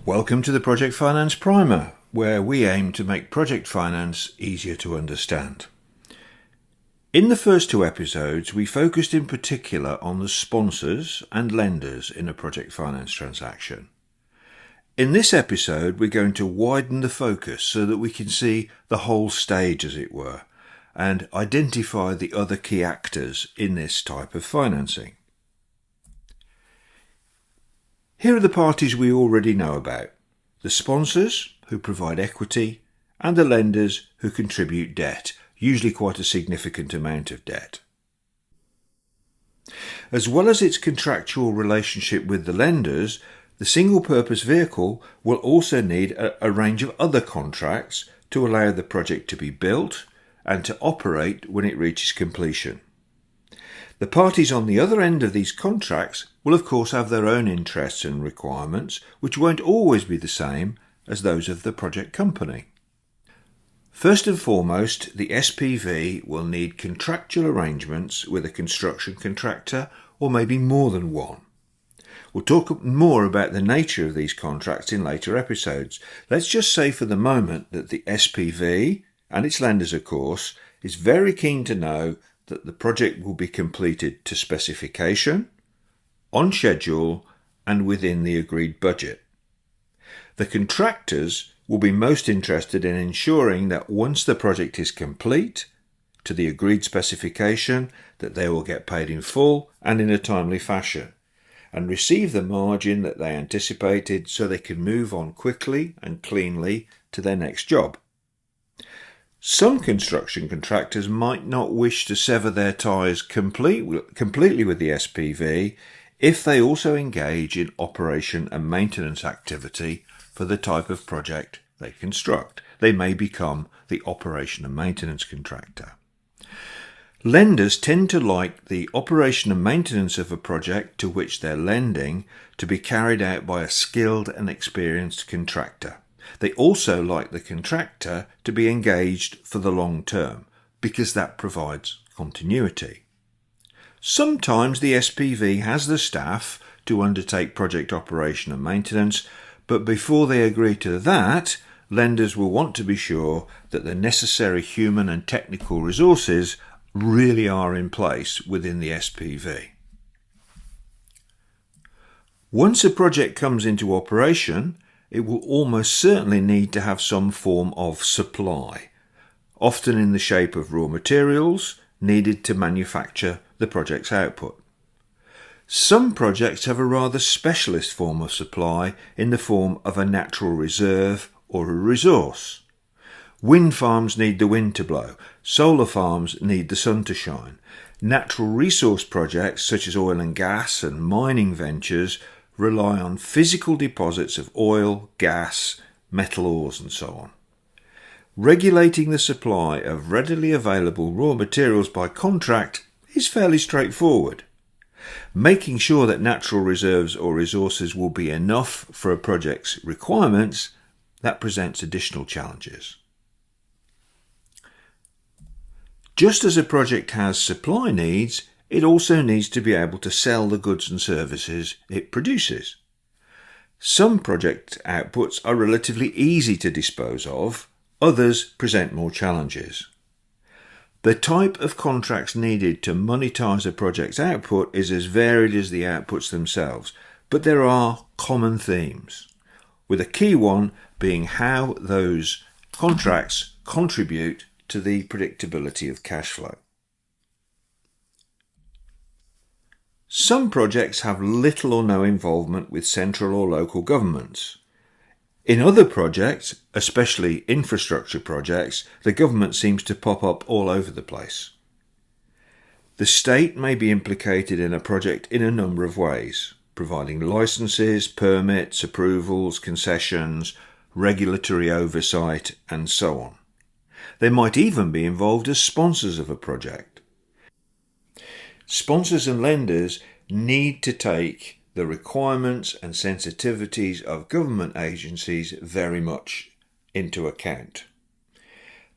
Welcome to the Project Finance Primer, where we aim to make project finance easier to understand. In the first two episodes, we focused in particular on the sponsors and lenders in a project finance transaction. In this episode, we're going to widen the focus so that we can see the whole stage, as it were, and identify the other key actors in this type of financing. Here are the parties we already know about: the sponsors, who provide equity, and the lenders, who contribute debt, usually quite a significant amount of debt. As well as its contractual relationship with the lenders, the single-purpose vehicle will also need a range of other contracts to allow the project to be built and to operate when it reaches completion. The parties on the other end of these contracts will of course have their own interests and requirements, which won't always be the same as those of the project company. First and foremost, the SPV will need contractual arrangements with a construction contractor, or maybe more than one. We'll talk more about the nature of these contracts in later episodes. Let's just say for the moment that the SPV, and its lenders of course, is very keen to know that the project will be completed to specification, on schedule, and within the agreed budget. The contractors will be most interested in ensuring that once the project is complete, to the agreed specification, that they will get paid in full and in a timely fashion, and receive the margin that they anticipated so they can move on quickly and cleanly to their next job. Some construction contractors might not wish to sever their ties completely with the SPV if they also engage in operation and maintenance activity for the type of project they construct. They may become the operation and maintenance contractor. Lenders tend to like the operation and maintenance of a project to which they're lending to be carried out by a skilled and experienced contractor. They also like the contractor to be engaged for the long term, because that provides continuity. Sometimes the SPV has the staff to undertake project operation and maintenance, but before they agree to that, lenders will want to be sure that the necessary human and technical resources really are in place within the SPV. Once a project comes into operation, it will almost certainly need to have some form of supply, often in the shape of raw materials needed to manufacture the project's output. Some projects have a rather specialist form of supply in the form of a natural reserve or a resource. Wind farms need the wind to blow, solar farms need the sun to shine. Natural resource projects such as oil and gas and mining ventures rely on physical deposits of oil, gas, metal ores and so on. Regulating the supply of readily available raw materials by contract is fairly straightforward. Making sure that natural reserves or resources will be enough for a project's requirements, that presents additional challenges. Just as a project has supply needs, it also needs to be able to sell the goods and services it produces. Some project outputs are relatively easy to dispose of, others present more challenges. The type of contracts needed to monetize a project's output is as varied as the outputs themselves, but there are common themes, with a key one being how those contracts contribute to the predictability of cash flow. Some projects have little or no involvement with central or local governments. In other projects, especially infrastructure projects, the government seems to pop up all over the place. The state may be implicated in a project in a number of ways, providing licenses, permits, approvals, concessions, regulatory oversight, and so on. They might even be involved as sponsors of a project. Sponsors and lenders need to take the requirements and sensitivities of government agencies very much into account.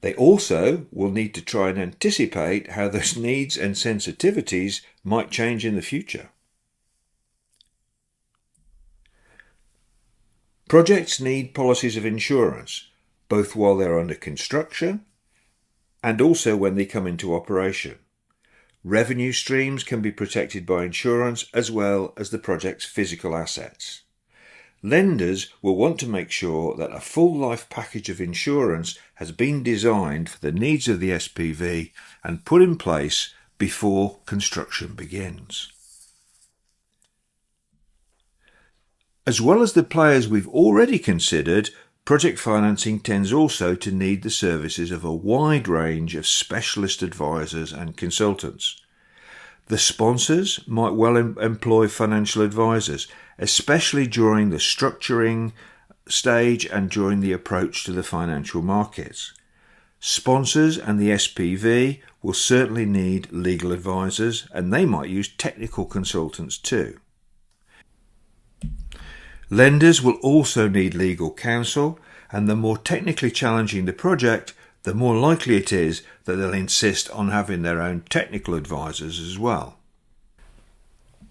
They also will need to try and anticipate how those needs and sensitivities might change in the future. Projects need policies of insurance, both while they're under construction and also when they come into operation. Revenue streams can be protected by insurance as well as the project's physical assets. Lenders will want to make sure that a full life package of insurance has been designed for the needs of the SPV and put in place before construction begins. As well as the players we've already considered, project financing tends also to need the services of a wide range of specialist advisors and consultants. The sponsors might well employ financial advisors, especially during the structuring stage and during the approach to the financial markets. Sponsors and the SPV will certainly need legal advisors, and they might use technical consultants too. Lenders will also need legal counsel, and the more technically challenging the project, the more likely it is that they'll insist on having their own technical advisors as well.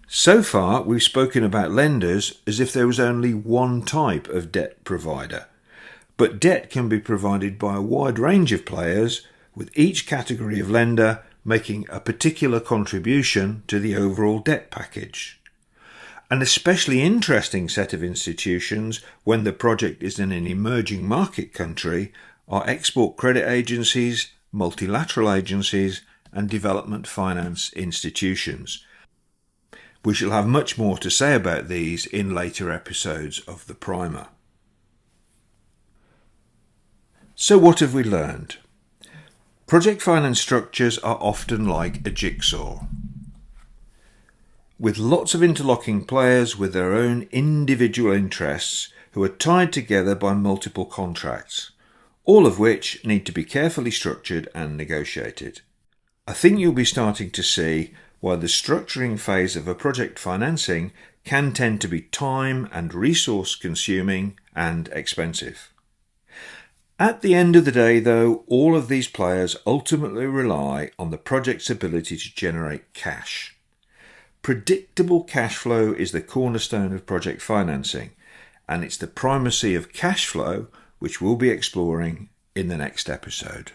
So far, we've spoken about lenders as if there was only one type of debt provider, but debt can be provided by a wide range of players, with each category of lender making a particular contribution to the overall debt package. An especially interesting set of institutions when the project is in an emerging market country are export credit agencies, multilateral agencies, and development finance institutions. We shall have much more to say about these in later episodes of the primer. So what have we learned? Project finance structures are often like a jigsaw, with lots of interlocking players with their own individual interests who are tied together by multiple contracts, all of which need to be carefully structured and negotiated. I think you'll be starting to see why the structuring phase of a project financing can tend to be time and resource consuming and expensive. At the end of the day, though, all of these players ultimately rely on the project's ability to generate cash. Predictable cash flow is the cornerstone of project financing, and it's the primacy of cash flow which we'll be exploring in the next episode.